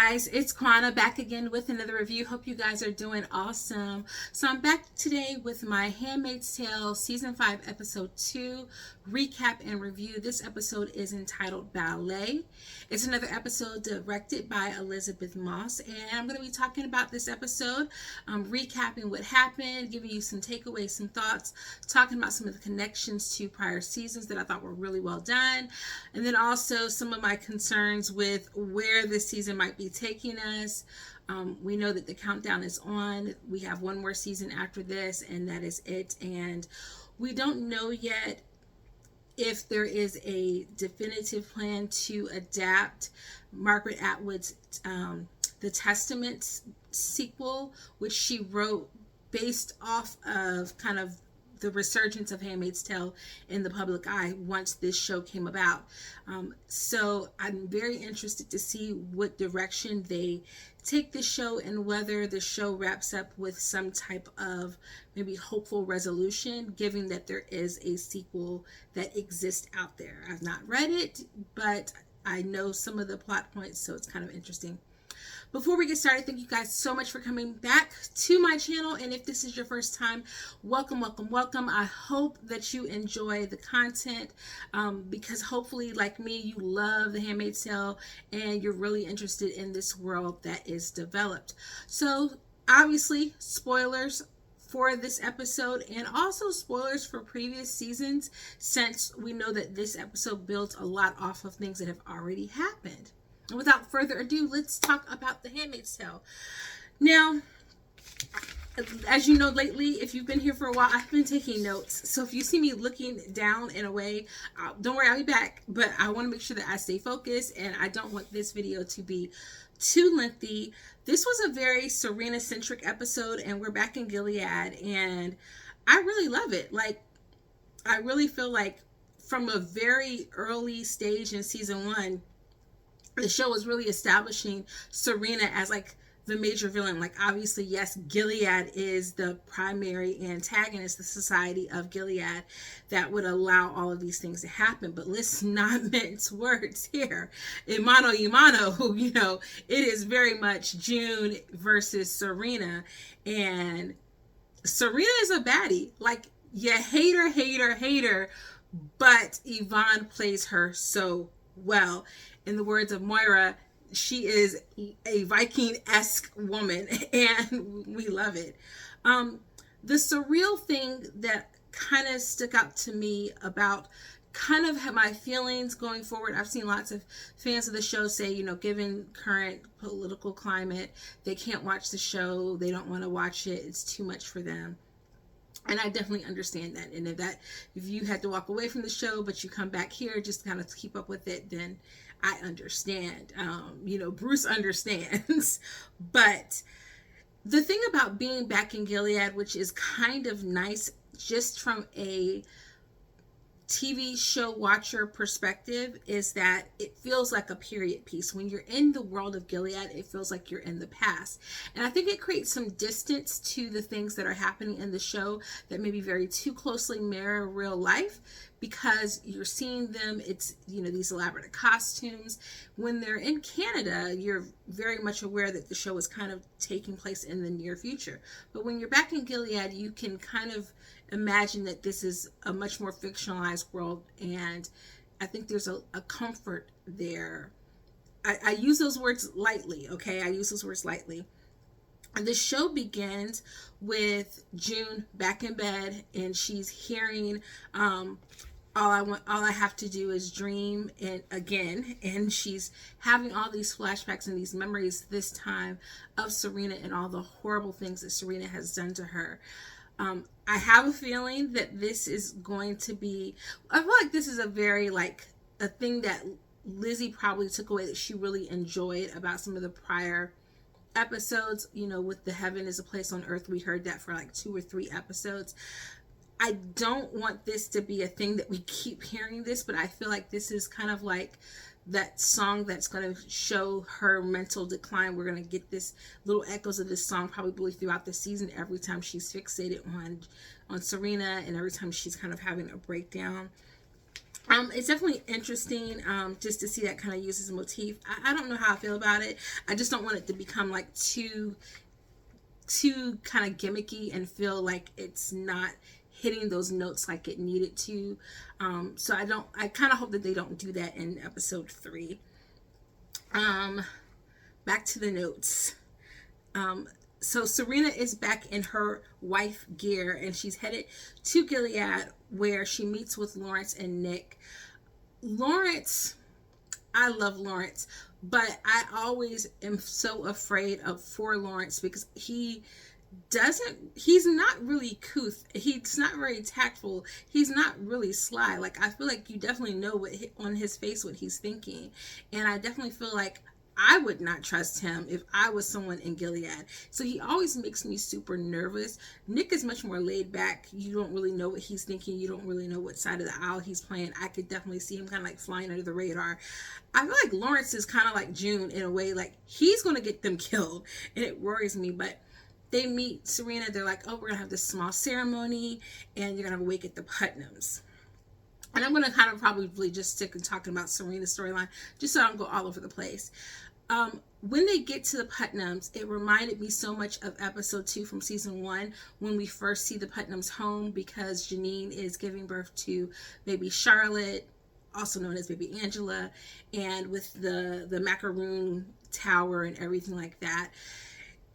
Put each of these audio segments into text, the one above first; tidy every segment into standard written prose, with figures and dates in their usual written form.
guys, it's Kwana back again with another review. Hope you guys are doing awesome. So I'm back today with my Handmaid's Tale Season 5 Episode 2 recap and review. This episode is entitled Ballet. It's another episode directed by Elizabeth Moss, and I'm going to be talking about this episode, recapping what happened, giving you some takeaways, some thoughts, talking about some of the connections to prior seasons that I thought were really well done, and then also some of my concerns with where this season might be taking us. We know that the countdown is on. We have one more season after this, and that is it. And we don't know yet if there is a definitive plan to adapt Margaret Atwood's The Testament sequel, which she wrote based off of kind of the resurgence of Handmaid's Tale in the public eye once this show came about. So I'm very interested to see what direction they take the show and whether the show wraps up with some type of maybe hopeful resolution, given that there is a sequel that exists out there. I've not read it, but I know some of the plot points, so it's kind of interesting. Before we get started, thank you guys so much for coming back to my channel. And if this is your first time, welcome, welcome, welcome. I hope that you enjoy the content because hopefully, like me, you love The Handmaid's Tale and you're really interested in this world that is developed. So obviously, spoilers for this episode and also spoilers for previous seasons, since we know that this episode builds a lot off of things that have already happened. Without further ado, let's talk about The Handmaid's Tale. Now, as you know, lately, if you've been here for a while, I've been taking notes. So if you see me looking down in a way, don't worry, I'll be back. But I want to make sure that I stay focused, and I don't want this video to be too lengthy. This was a very Serena Centric episode, and we're back in Gilead, and I really love it. Like, I really feel like from a very early stage in season 1, the show was really establishing Serena as like the major villain. Like, obviously, yes, Gilead is the primary antagonist, the society of Gilead that would allow all of these things to happen. But let's not mince words here. In mano y mano, you know, it is very much June versus Serena. And Serena is a baddie. Like, you hate her, but Yvonne plays her so well. In the words of Moira, she is a Viking-esque woman, and we love it. The surreal thing that kind of stuck out to me about kind of my feelings going forward, I've seen lots of fans of the show say, you know, given current political climate, they can't watch the show, they don't want to watch it, it's too much for them. And I definitely understand that. And if you had to walk away from the show, but you come back here just kind of keep up with it, then I understand. You know, Bruce understands. But the thing about being back in Gilead, which is kind of nice just from a TV show watcher perspective, is that it feels like a period piece. When you're in the world of Gilead, it feels like you're in the past. And I think it creates some distance to the things that are happening in the show that maybe very too closely mirror real life, because you're seeing them, it's, you know, these elaborate costumes. When they're in Canada, you're very much aware that the show is kind of taking place in the near future. But when you're back in Gilead, you can kind of imagine that this is a much more fictionalized world, and I think there's a comfort there. I use those words lightly, okay? I use those words lightly. And the show begins with June back in bed, and she's hearing all I have to do is dream again, and she's having all these flashbacks and these memories this time of Serena and all the horrible things that Serena has done to her. I have a feeling that this is going to be, I feel like this is a very, like, a thing that Lizzie probably took away that she really enjoyed about some of the prior episodes. You know, with the heaven is a place on earth, we heard that for like 2 or 3 episodes. I don't want this to be a thing that we keep hearing this, but I feel like this is kind of like that song that's going to show her mental decline. We're going to get this little echoes of this song probably throughout the season, every time she's fixated on Serena and every time she's kind of having a breakdown. It's definitely interesting, just to see that kind of used as a motif. I don't know how I feel about it. I just don't want it to become like too kind of gimmicky and feel like it's not hitting those notes like it needed to. So I kind of hope that they don't do that in episode 3. Back to the notes. So Serena is back in her wife gear, and she's headed to Gilead, where she meets with Lawrence and Nick. Lawrence, I love Lawrence, but I always am so afraid for Lawrence because he's not really couth. He's not very tactful. He's not really sly. Like, I feel like you definitely know on his face what he's thinking. And I definitely feel like I would not trust him if I was someone in Gilead. So he always makes me super nervous. Nick is much more laid back. You don't really know what he's thinking. You don't really know what side of the aisle he's playing. I could definitely see him kind of like flying under the radar. I feel like Lawrence is kind of like June in a way, like he's going to get them killed. And it worries me, but they meet Serena. They're like, oh, we're going to have this small ceremony and you're going to wake at the Putnams. And I'm going to kind of probably just stick and talking about Serena's storyline just so I don't go all over the place. When they get to the Putnams, it reminded me so much of episode 2 from season 1 when we first see the Putnams home, because Janine is giving birth to baby Charlotte, also known as baby Angela, and with the macaroon tower and everything like that.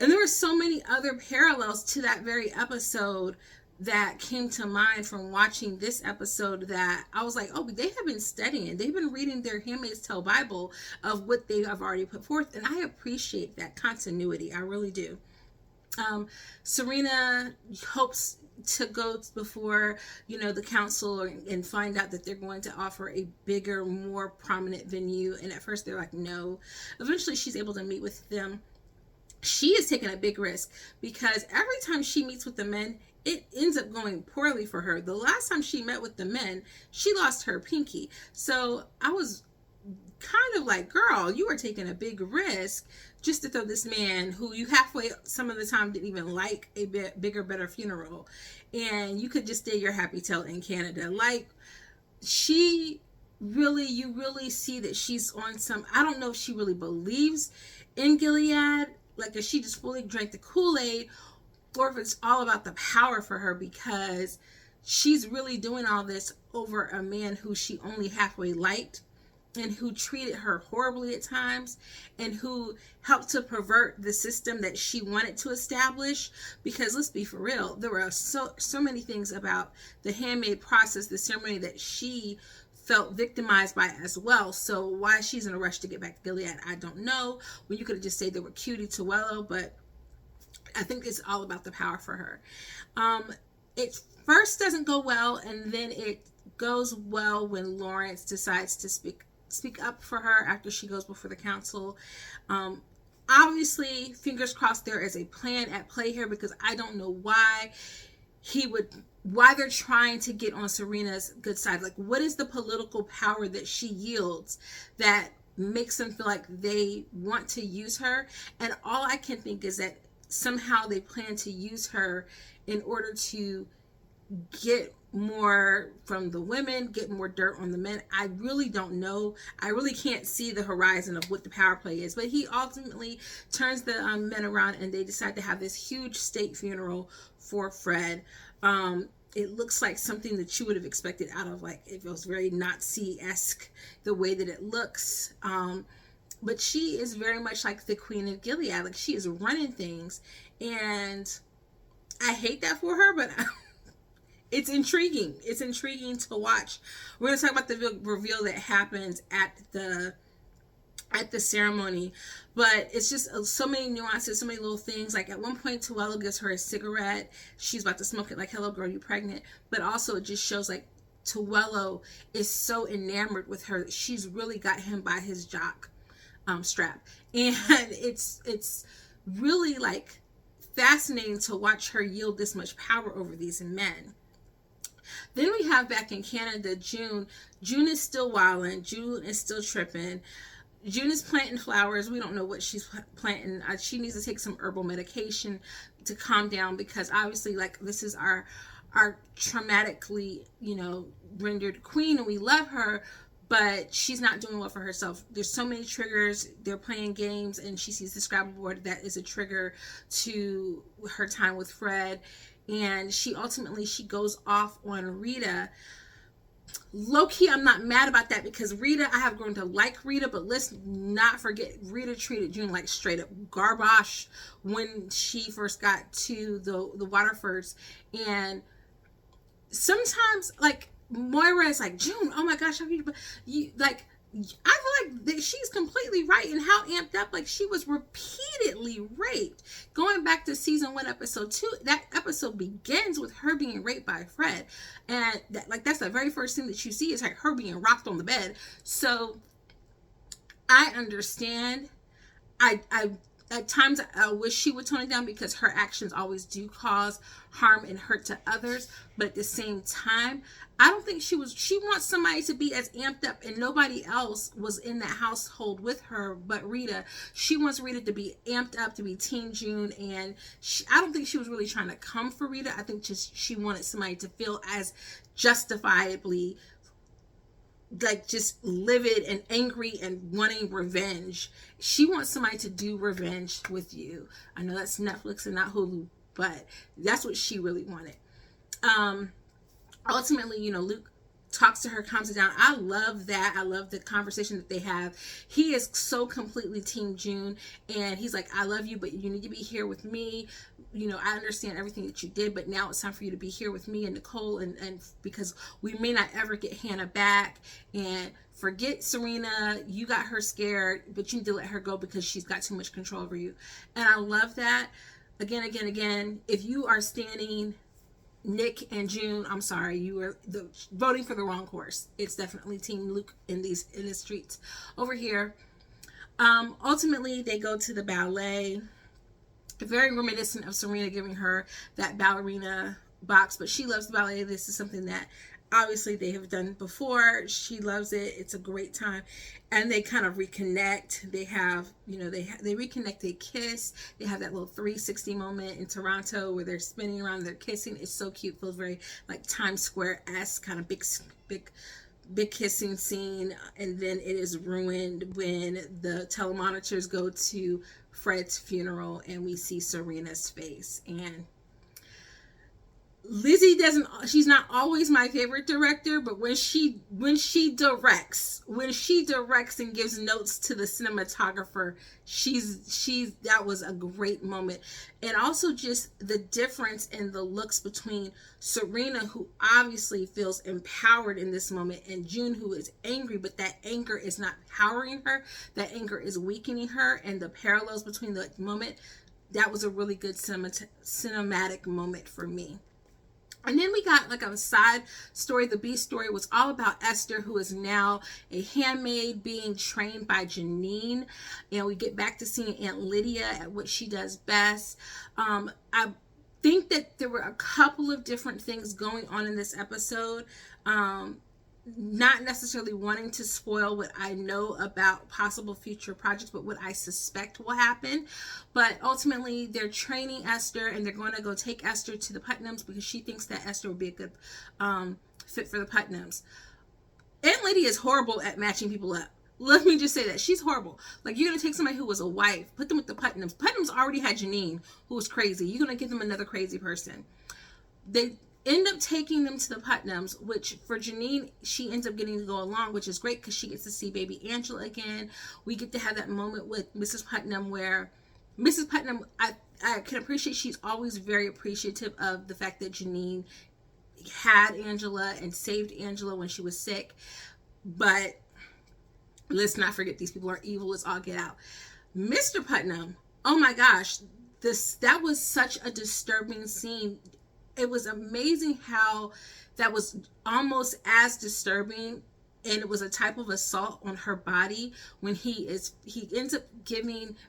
And there were so many other parallels to that very episode that came to mind from watching this episode, that I was like, oh, they have been studying. They've been reading their Handmaid's Tale Bible of what they have already put forth. And I appreciate that continuity. I really do. Serena hopes to go before, the council and find out that they're going to offer a bigger, more prominent venue. And at first they're like, no. Eventually she's able to meet with them. She is taking a big risk because every time she meets with the men, it ends up going poorly for her. The last time she met with the men, she lost her pinky. So I was kind of like, girl, you are taking a big risk just to throw this man who you halfway some of the time didn't even like a bit bigger, better funeral. And you could just stay your happy tail in Canada. Like, you really see that she's on some, I don't know if she really believes in Gilead, like if she just fully drank the Kool-Aid, or if it's all about the power for her, because she's really doing all this over a man who she only halfway liked and who treated her horribly at times and who helped to pervert the system that she wanted to establish. Because let's be for real, there were so many things about the handmaid process, the ceremony, that she felt victimized by as well. So why she's in a rush to get back to Gilead, I don't know. When you could have just said they were cutie Tuello, but I think it's all about the power for her. It first doesn't go well, and then it goes well when Lawrence decides to speak up for her after she goes before the council. Obviously, fingers crossed, there is a plan at play here, because I don't know why they're trying to get on Serena's good side. Like, what is the political power that she yields that makes them feel like they want to use her? And all I can think is that somehow they plan to use her in order to get more from the women, get more dirt on the men. I really don't know. I really can't see the horizon of what the power play is. But he ultimately turns the men around, and they decide to have this huge state funeral for Fred. It looks like something that you would have expected out of, like, if it was very Nazi-esque, the way that it looks. But she is very much like the Queen of Gilead. Like, she is running things. And I hate that for her, but it's intriguing. It's intriguing to watch. We're going to talk about the reveal that happens at the ceremony. But it's just so many nuances, so many little things. Like, at one point, Tuello gives her a cigarette. She's about to smoke it, like, hello, girl, you pregnant? But also, it just shows, like, Tuello is so enamored with her. She's really got him by his jock strap. And it's really, like, fascinating to watch her yield this much power over these men. Then we have back in Canada, June. June is still wilding. June is still tripping. June is planting flowers. We don't know what she's planting. She needs to take some herbal medication to calm down, because obviously, like, this is our our traumatically, rendered queen, and we love her, but she's not doing well for herself. There's so many triggers. They're playing games, and she sees the Scrabble board. That is a trigger to her time with Fred. And she goes off on Rita. Low-key, I'm not mad about that, because Rita, I have grown to like Rita, but let's not forget, Rita treated June like straight up garbage when she first got to the Waterfords. And sometimes, like, Moira is like, June, oh my gosh, you like, I feel like that she's completely right in how amped up, like, she was repeatedly raped. Going back to season 1, episode 2, that episode begins with her being raped by Fred, and that's the very first thing that you see is like her being rocked on the bed. So I understand. I at times I wish she would tone it down, because her actions always do cause harm and hurt to others. But at the same time, I don't think she wants somebody to be as amped up, and nobody else was in that household with her but Rita. She wants Rita to be amped up, to be Team June, and I don't think she was really trying to come for Rita. I think just she wanted somebody to feel as justifiably like just livid and angry and wanting revenge. She wants somebody to do revenge with you. I know that's Netflix and not Hulu, but that's what she really wanted. Ultimately, Luke talks to her, calms it down. I love that. I love the conversation that they have. He is so completely Team June, and he's like, I love you, but you need to be here with me. I understand everything that you did, but now it's time for you to be here with me and Nicole, and because we may not ever get Hannah back, and forget Serena, you got her scared, but you need to let her go because she's got too much control over you. And I love that. Again, if you are standing Nick and June, I'm sorry, you are voting for the wrong horse. It's definitely Team Luke in the streets. Over here, ultimately they go to the ballet. Very reminiscent of Serena giving her that ballerina box, but she loves ballet. This is something that obviously they have done before. She loves it. It's a great time, and they kind of reconnect. They have, they reconnect. They kiss. They have that little 360 moment in Toronto where they're spinning around, they're kissing. It's so cute. Feels very like Times Square-esque, kind of big kissing scene. And then it is ruined when the telemonitors go to Fred's funeral and we see Serena's face. And Lizzie she's not always my favorite director, but when she directs and gives notes to the cinematographer, that was a great moment. And also just the difference in the looks between Serena, who obviously feels empowered in this moment, and June, who is angry, but that anger is not powering her, that anger is weakening her, and the parallels between the moment, that was a really good cinematic moment for me. And then we got like a side story. The B story was all about Esther, who is now a handmaid being trained by Janine. And we get back to seeing Aunt Lydia at what she does best. I think that there were a couple of different things going on in this episode. Not necessarily wanting to spoil what I know about possible future projects, but what I suspect will happen. But ultimately, they're training Esther, and they're going to go take Esther to the Putnams because she thinks that Esther would be a good fit for the Putnams. Aunt Lydia is horrible at matching people up. Let me just say that. She's horrible. Like, you're going to take somebody who was a wife, put them with the Putnams. Putnams already had Janine, who was crazy. You're going to give them another crazy person. They end up taking them to the Putnams, which for Janine, she ends up getting to go along, which is great because she gets to see baby Angela again. We get to have that moment with Mrs. Putnam where Mrs. Putnam, I can appreciate, she's always very appreciative of the fact that Janine had Angela and saved Angela when she was sick. But let's not forget, these people are evil as all get out. Mr. Putnam, oh my gosh, that was such a disturbing scene. It was amazing how that was almost as disturbing, and it was a type of assault on her body when he ends up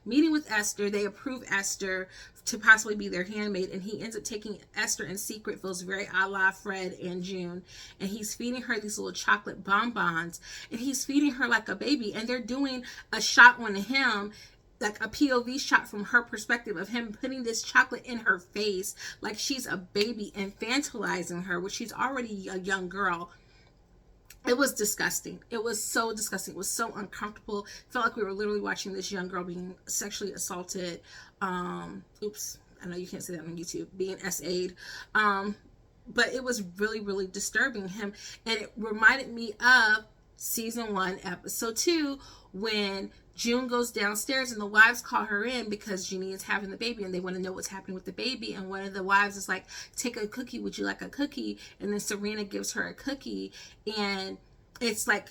meeting with Esther. They approve Esther to possibly be their handmaid, and he ends up taking Esther in secret. Feels very a la Fred and June, and he's feeding her these little chocolate bonbons, and he's feeding her like a baby, and they're doing a shot on him. like a POV shot from her perspective of him putting this chocolate in her face like she's a baby, infantilizing her, which she's already a young girl. It was disgusting. It was so disgusting. It was so uncomfortable. It felt like we were literally watching this young girl being sexually assaulted. Oops, I know you can't say that on YouTube. Being SA'd. But it was really, really disturbing him. And it reminded me of season 1, episode 2, when June goes downstairs and the wives call her in because Janine's having the baby and they want to know what's happening with the baby. And one of the wives is like, take a cookie. Would you like a cookie? And then Serena gives her a cookie. And it's like,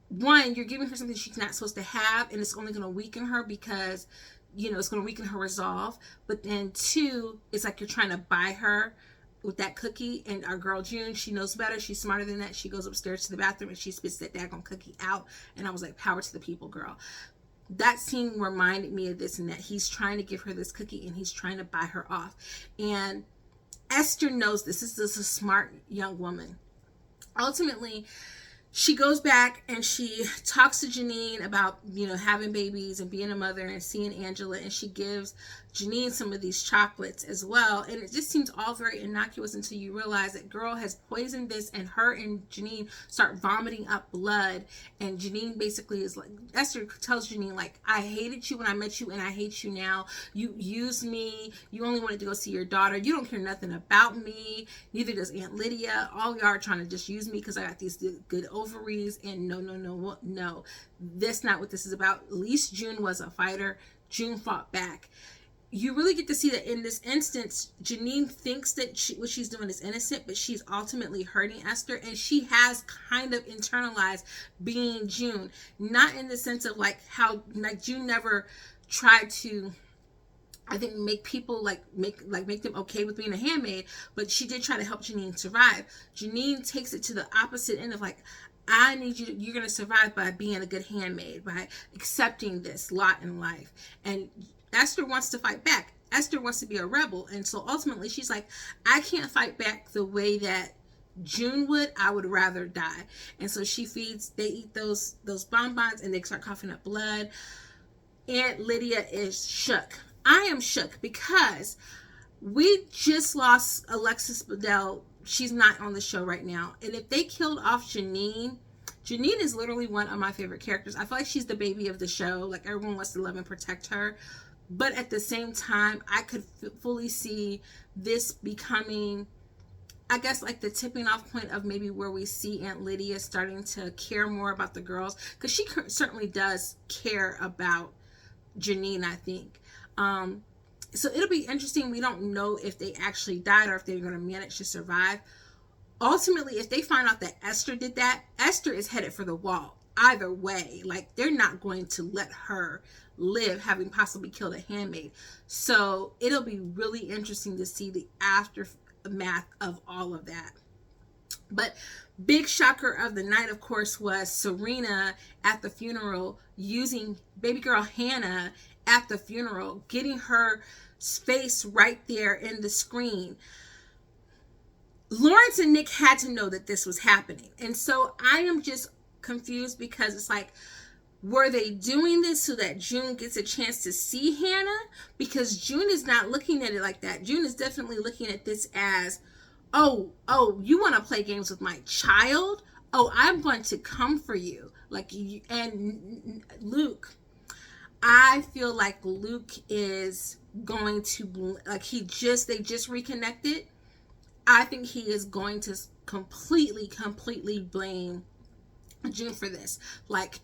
one, you're giving her something she's not supposed to have, and it's only going to weaken her because, you know, it's going to weaken her resolve. But then 2, it's like you're trying to buy her with that cookie. And our girl June, she knows better. She's smarter than that. She goes upstairs to the bathroom and she spits that daggone cookie out. And I was like, power to the people, girl. That scene reminded me of this, and that he's trying to give her this cookie and he's trying to buy her off. And Esther knows this. This is a smart young woman. Ultimately, she goes back and she talks to Janine about, you know, having babies and being a mother and seeing Angela, and she gives Janine some of these chocolates as well. And it just seems all very innocuous until you realize that girl has poisoned this, and her and Janine start vomiting up blood. And Janine basically is like, Esther tells Janine, like, I hated you when I met you and I hate you now. You used me. You only wanted to go see your daughter. You don't care nothing about me. Neither does Aunt Lydia. All y'all are trying to just use me because I got these good ovaries. And no. That's not what this is about. At least June was a fighter. June fought back. You really get to see that in this instance, Janine thinks that what she's doing is innocent, but she's ultimately hurting Esther, and she has kind of internalized being June. Not in the sense of like how, like, June never tried to, I think, make people make them okay with being a handmaid, but she did try to help Janine survive. Janine takes it to the opposite end of like, I need you, you're going to survive by being a good handmaid, by accepting this lot in life. And Esther wants to fight back. Esther wants to be a rebel. And so ultimately she's like, I can't fight back the way that June would. I would rather die. And so they eat those bonbons and they start coughing up blood. Aunt Lydia is shook. I am shook because we just lost Alexis Bledel. She's not on the show right now. And if they killed off Janine is literally one of my favorite characters. I feel like she's the baby of the show. Like, everyone wants to love and protect her. But at the same time, I could fully see this becoming, I guess, like the tipping off point of maybe where we see Aunt Lydia starting to care more about the girls. Because she certainly does care about Janine, I think. So it'll be interesting. We don't know if they actually died or if they're going to manage to survive. Ultimately, if they find out that Esther did that, Esther is headed for the wall. Either way, like, they're not going to let her live having possibly killed a handmaid. So it'll be really interesting to see the aftermath of all of that. But big shocker of the night, of course, was Serena at the funeral using baby girl Hannah at the funeral, getting her face right there in the screen. Lawrence and Nick had to know that this was happening. And so I am just confused because it's like, were they doing this so that June gets a chance to see Hannah? Because June is not looking at it like that. June is definitely looking at this as, oh, you want to play games with my child? Oh, I'm going to come for you. Like, and Luke, I feel like Luke is going to, like, they just reconnected. I think he is going to completely blame June for this. Like,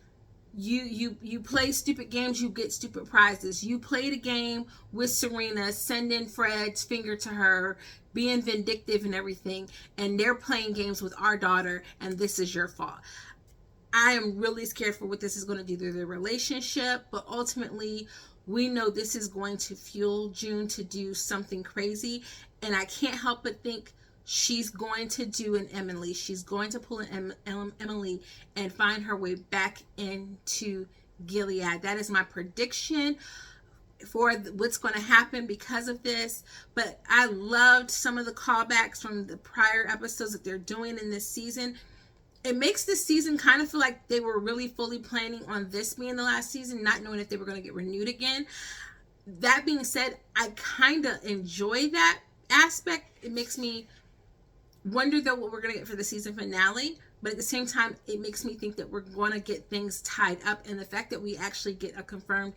you play stupid games, you get stupid prizes. You played a game with Serena, sending Fred's finger to her, being vindictive and everything, and they're playing games with our daughter, and this is your fault. I am really scared for what this is going to do to their relationship, but ultimately we know this is going to fuel June to do something crazy, and I can't help but think she's going to do an Emily. She's going to pull an Emily and find her way back into Gilead. That is my prediction for what's going to happen because of this. But I loved some of the callbacks from the prior episodes that they're doing in this season. it makes this season kind of feel like they were really fully planning on this being the last season, not knowing if they were going to get renewed again. That being said, I kind of enjoy that aspect. It makes me wonder though what we're going to get for the season finale, but at the same time it makes me think that we're going to get things tied up, and the fact that we actually get a confirmed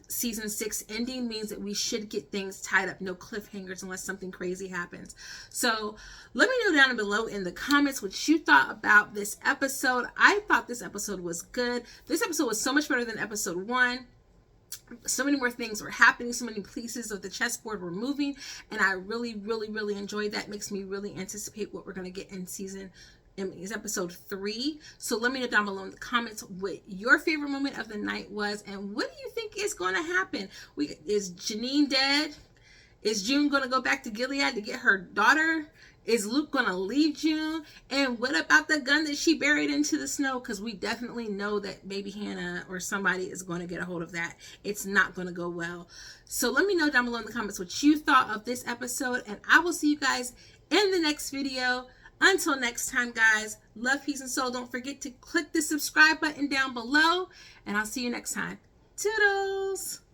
season 6 ending means that we should get things tied up, no cliffhangers unless something crazy happens. So let me know down below in the comments what you thought about this episode. I thought this episode was good. This episode was so much better than episode 1. So many more things were happening, so many pieces of the chessboard were moving, and I really enjoyed that. Makes me really anticipate what we're going to get in episode 3. So let me know down below in the comments what your favorite moment of the night was, and what do you think is going to happen? Is Janine dead? Is June going to go back to Gilead to get her daughter? Is Luke going to leave June? And what about the gun that she buried into the snow? Because we definitely know that baby Hannah or somebody is going to get a hold of that. It's not going to go well. So let me know down below in the comments what you thought of this episode, and I will see you guys in the next video. Until next time, guys, love, peace, and soul. Don't forget to click the subscribe button down below, and I'll see you next time. Toodles!